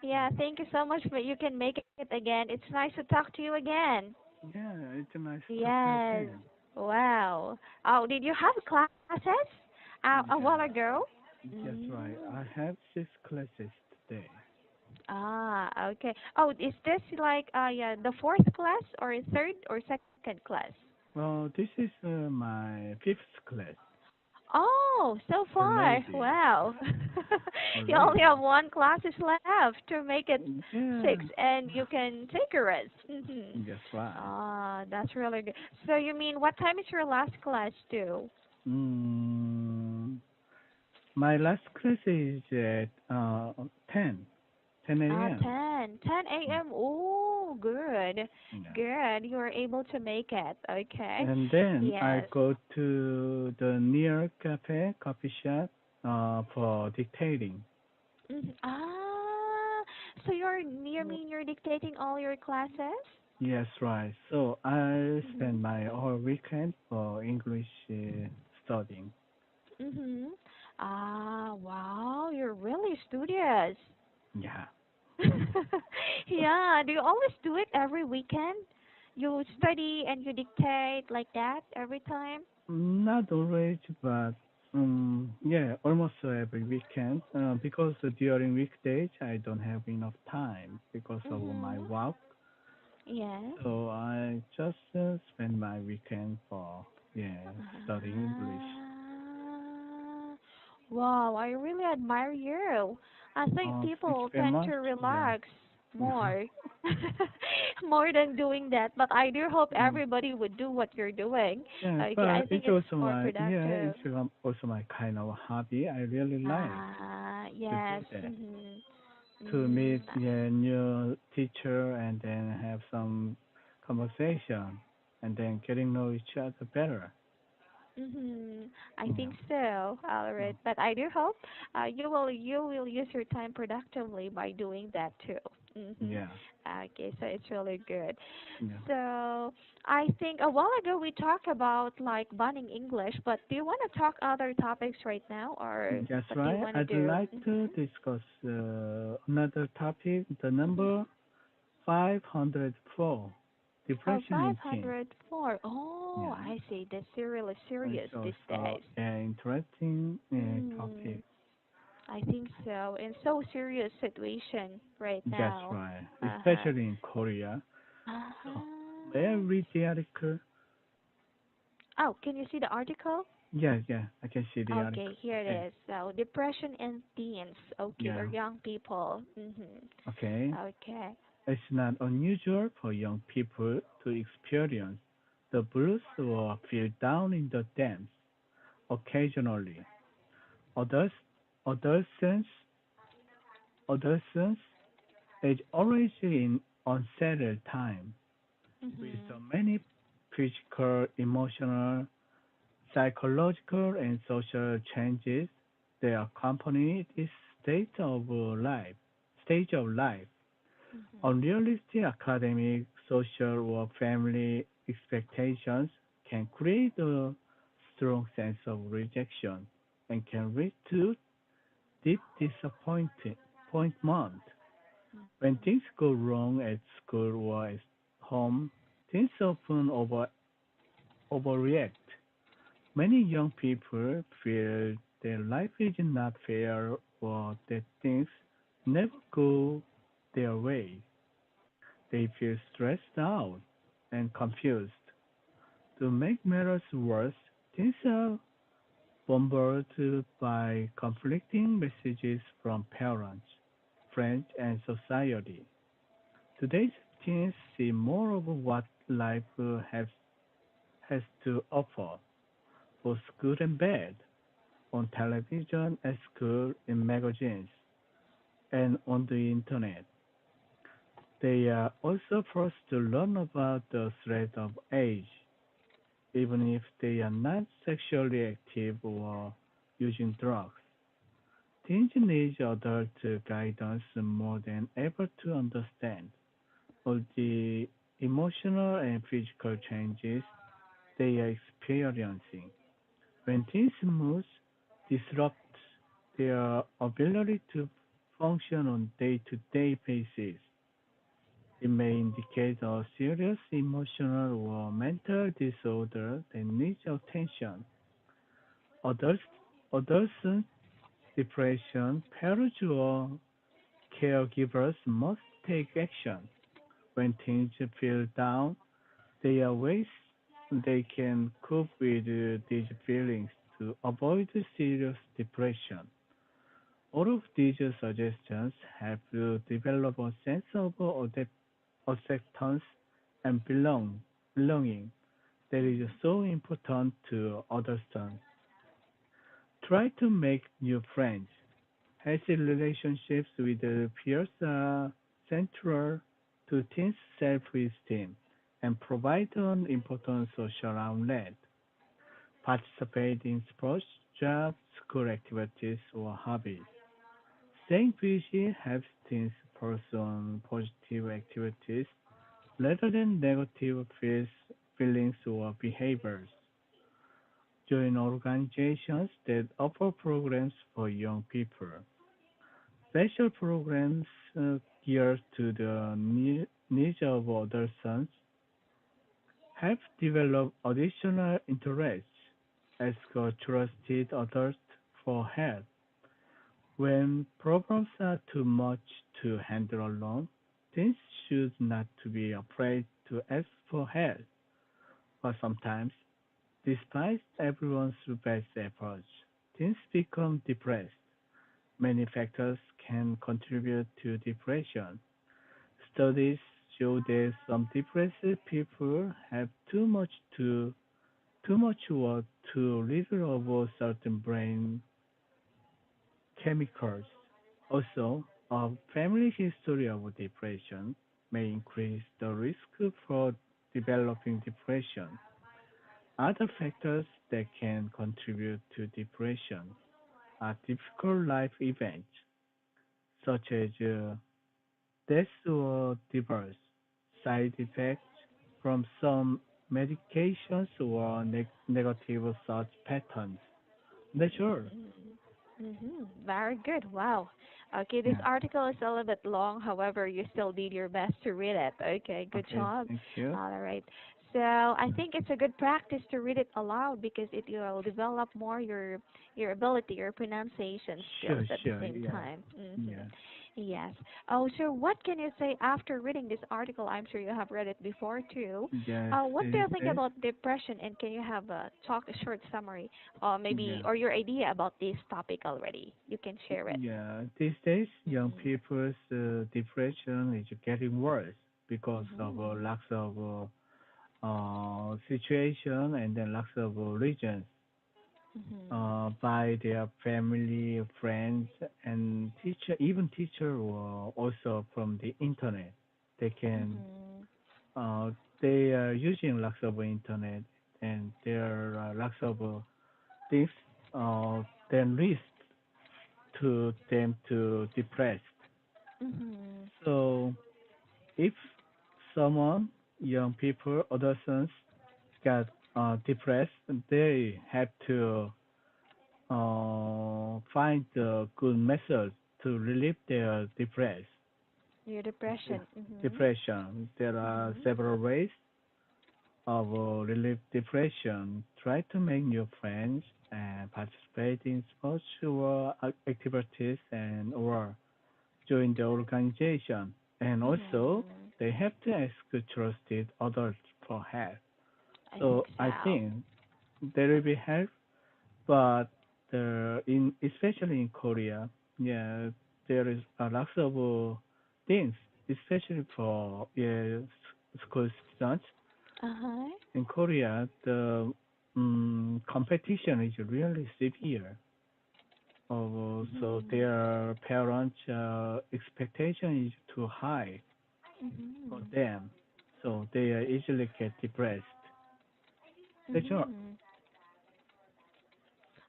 Yeah, thank you so much, but you can make it again. It's nice to talk to you again. Yeah, it's nice to talk to you Yes. again. Wow. Oh, did you have classes a while Yeah, ago? yes, right. Mm. I have 6 classes today. Ah, okay. Oh, is this like yeah, the fourth class or third or second class? Well, this is my fifth class Oh, so far. already. Wow. You only have Already. one classes left to make it Yeah, six, and you can take a rest. Hmm. yes, right. Ah, that's really good. So you mean what time is your last class too? Mm, my last class is at 10, 10 Ah, a.m. 10 Yeah, a.m. Oh, good. yeah. Good. You were able to make it. Okay. And then I Yes. go to the near cafe, coffee shop, for dictating. Mhm. Ah, so you're near me and you're dictating all your classes? Yes, right. So I Mm-hmm. spend my whole weekend for English studying. Mm-hmm. Ah, wow, you're really studious. Yeah. Yeah, do you always do it every weekend? You study and you dictate like that every time? Not always, but yeah, almost every weekend. Because during weekdays I don't have enough time because of my Mm-hmm. work. Yes. So I just spend my weekend for yeah studying English. Ah, wow, I really admire you. I think Thank you people very tend much. to Yeah. relax more, more than doing that. But I do hope Mm. everybody would do what you're doing. Yeah, Okay, I but think it's it's also more my yeah, productive. it's also my kind of hobby. I really like Ah, to do yes. that. Mm-hmm. To meet Mm, yeah, new teacher and then have some conversation and then getting know each other better. mm-hmm. I Yeah. think so. All Mm. right, but I do hope you will use your time productively by doing that too. Mm-hmm. Yeah. Okay, so it's really good. Yeah. So I think a while ago we talked about like banning English, but do you want to talk other topics right now, or That's what do you right. want to I'd do? like to Mm-hmm. discuss another topic, the Mm-hmm. number 504, Oh, depression in teens. 504. Oh, Yeah. I see. That's really It's serious these also days. an interesting Mm, topic. I think so. In so serious situation right That's now. right. Uh-huh. Especially in Korea. So, may I Uh-huh. read the article? Oh, can you see the article? Yeah, yeah, I can see the Okay, article. here it Okay. is. So, depression in teens. Okay, Yeah. or young people. Mm-hmm. Okay. Okay. It's not unusual for young people to experience the blues or feel down in the depths. Occasionally, adults, adolescents, adolescents is always in unsettled time with Mm-hmm. so many physical, emotional, psychological, and social changes that accompany this life. Stage of life. Mm-hmm. Unrealistic academic, social, or family expectations can create a strong sense of rejection and can lead to deep disappointment. When things go wrong at school or at home, teens often overreact. Many young people feel their life is not fair or that things never go their way. They feel stressed out and confused. To make matters worse, teens are bombarded by conflicting messages from parents, friends, and society. Today's teens see more of what life has to offer, both good and bad, on television, at school, in magazines, and on the internet. They are also forced to learn about the threat of age, even if they are not sexually active or using drugs. Teens need adult guidance more than ever to understand all the emotional and physical changes they are experiencing. When teens' moods disrupt their ability to function on day-to-day basis. It may indicate a serious emotional or mental disorder that needs attention. Adults, adolescent depression, parents or caregivers must take action. When teens feel down, there are ways they can cope with these feelings to avoid serious depression. All of these suggestions help you develop a sense of acceptance and belonging that is Mhm. so important to adolescents. Try to make new friends. Healthy relationships with peers are central to teens' self-esteem and provide an important social outlet. Participate in sports, jobs, school activities, or hobbies. Staying busy helps teens pursue on positive activities rather than negative feelings or behaviors. Join organizations that offer programs for young people. Special programs geared to the needs of adolescents help develop additional interests. Ask a trusted adult for help. When problems are too much to handle alone, teens should not to be afraid to ask for help. But sometimes, despite everyone's best efforts, teens become depressed. Many factors can contribute to depression. Studies show that some depressive people have too much or too little of a certain brain chemicals. Also, a family history of depression may increase the risk for developing depression. Other factors that can contribute to depression are difficult life events, such as death or divorce, side effects from some medications, or negative thought patterns. That's all. Mm-hmm. Very good. Wow. Okay, this Yeah. article is a little bit long. However, you still did your best to read it. Okay, good Okay. job. Thank you. All right. So I think it's a good practice to read it aloud because it will develop more your ability, your pronunciation skills Sure. at the Sure. same Yeah. time. Yeah. Yes. Oh, so what can you say after reading this article? I'm sure you have read it before too. Yes. What do These you think days. about depression, and can you have a short summary, or maybe, Yeah. or your idea about this topic already? You can share it. Yeah. These days, young Mhm. people's depression is getting worse because of Mhm. lots of situation and then lots of reasons Mhm. by their family, friends, and teacher, even teacher, or also from the internet. They can, Mhm. uh, they are using lots of internet, and there are lots of things then leads to them to depressed. Mhm. So if someone, young people, adolescents got depressed, they have to find a good method to relieve their Your de- depression. Mhm. depression. There are Mhm. several ways of relieve depression. Try to make new friends and participate in sports or activities and or join the organization. And also, Mhm. they have to ask trusted others for help. I think So I so. think there will be help, but in especially in Korea, yeah, there is a lot of things, especially for school students. Uh huh. In Korea, the competition is really severe. So Mhm. their parents' expectation is too high for Mhm. them, so they easily get depressed. That's all. Mhm.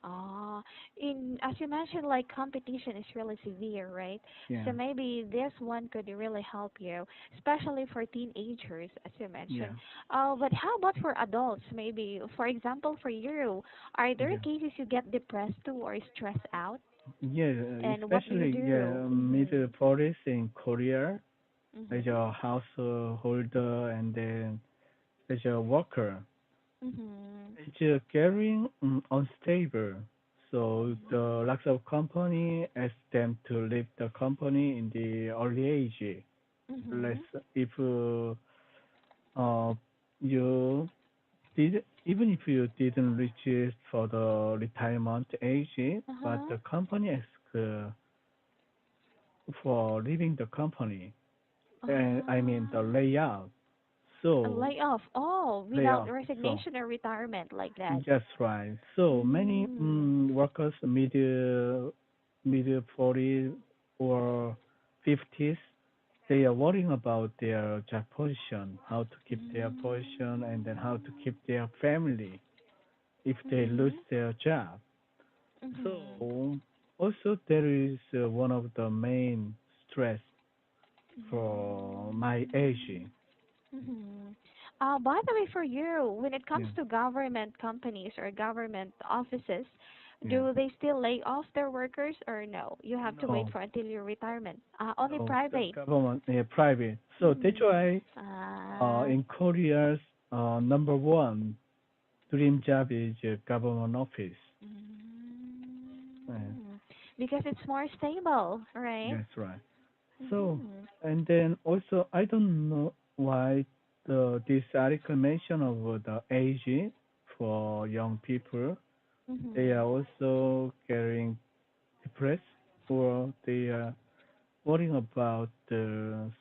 Ah, in as you mentioned, like competition is really severe, right? Yeah, So maybe this one could really help you, especially for teenagers, as you yeah, mentioned. But how about for adults? Maybe, for example, for you, are there yeah. cases you get depressed too or stressed out? Yeah, And what do you especially do? yeah, Mhm. middle forties in Korea as Mhm. a householder and then as a worker. Mhm. It's getting unstable. So the Mhm. lots of company ask them to leave the company in the early age. Let's Mhm. if you did even if you didn't reach it for the retirement age, Uh but huh. the company ask for leaving the company. And I mean the Ah. layout. A So layoff. Oh, without layoff. So resignation or retirement like that. that's right. So many Mm. workers middle 40s or 50s, they are worrying about their job position, how to keep their position, and then how to keep their family if they lose Mhm. their job. Mhm. So also there is one of the main stress for my age. Mhm. By the way, for you, when it comes Yeah, to government companies or government offices, yeah. do they still lay off their workers or no? You have to wait No, for until your retirement. Only no, the private. government, private. So that's Mhm. why Ah. in Korea's number one dream job is government office. Uh, Mm. Because it's more stable, right? that's right. So, Mhm. and then also, I don't know why this article mention of the age for young people. They are Mhm. also getting depressed or they are worrying about the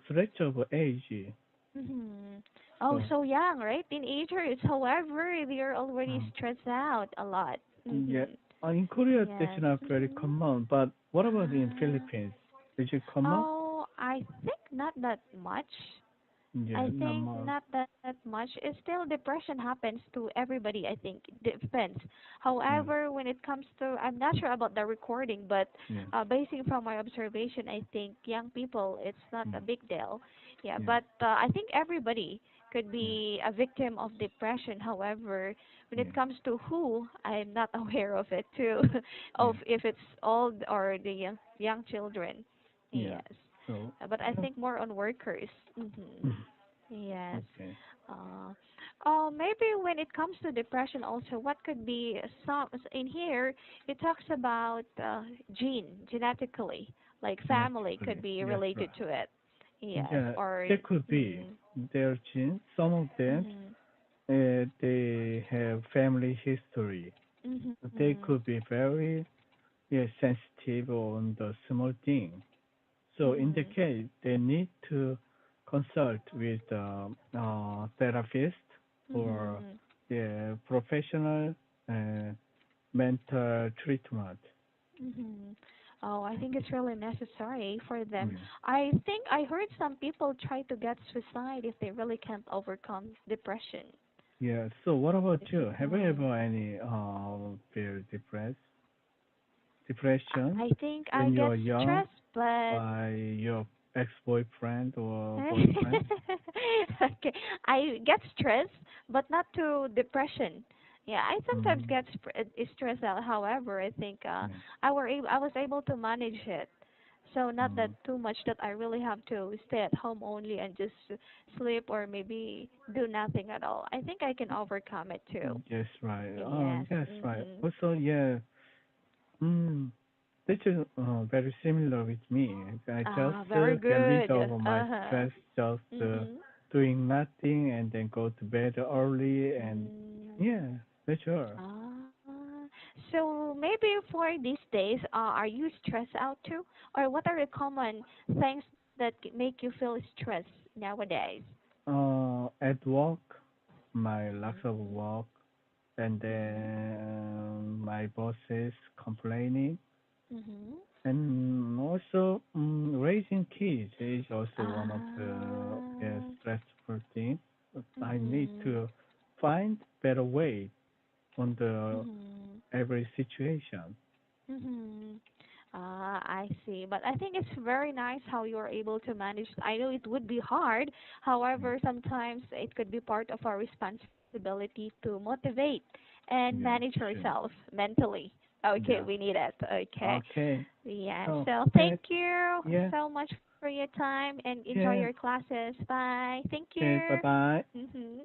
threat of age. Mhm. Oh, So, so young, right? Teenagers. However, they're already um, stressed out a lot. yeah, Mhm. in Korea, that's Yes. not very Mhm. common. But what about in Ah. Philippines? Is it common? Oh, I think not that much. Yeah, I not think more. not that much. It's still depression happens to everybody. I think it depends. Yeah, However, when it comes to, I'm not sure about the recording, but yeah, basing from my observation, I think young people, it's not yeah, a big deal. Yeah, yeah, but I think everybody could yeah, be a victim of depression. However, when yeah, it comes to who, I'm not aware of it too, yeah, of if it's old or the young children. yeah. Yes. So, But I think more on workers. Mhm. Yes. okay. Maybe when it comes to depression, also, what could be some in here? It talks about genetically, like family could Genetically, be yes, right. related to it. Yes, Yeah, or there could be. mhm, Their genes, some of them, mhm, they have family history. They mhm, could be very, yeah, sensitive on the small thing. So in the mhm, case, they need to consult with therapist or mhm. professional uh, mental treatment. Mhm. Oh, I think it's really necessary for them. Yeah. I think I heard some people try to get suicide if they really can't overcome depression. Yeah. So what about It's, you? Have you mm, ever any feel depression I think I when you get are young stressed, but by your ex-boyfriend or boyfriend? okay, I get stressed, but not to depression. Yeah, I sometimes Mm, get stressed out. However, I think yeah. I was able to manage it. So not that Mm, too much that I really have to stay at home only and just sleep or maybe do nothing at all. I think I can overcome it too. yes, right. Yes. Yes, right. Mhm. Also, yeah. Mm, this is very similar with me. I just Ah, very get rid good. of my Uh-huh. stress just Mhm. doing nothing and then go to bed early and Mm. yeah, that's sure. So maybe for these days, are you stressed out too? Or what are the common things that make you feel stressed nowadays? At work, my lots of Mm-hmm. work and Mm-hmm. then my boss is complaining Mm-hmm. and also raising kids is also one of the Ah. stressful things. I need Mm-hmm. to find better way on the Mm-hmm. every situation. Mm-hmm. I see. But I think it's very nice how you're able to manage. I know it would be hard. Yeah, However, sometimes it could be part of our responsibility to motivate and yeah, manage sure. yourself mentally. Okay, Yeah. we need it. Okay. Okay. Yeah. So So thank okay. you Yeah. so much for your time and enjoy Yeah. your classes. Bye. Thank Okay. Bye you. bye. Mhm.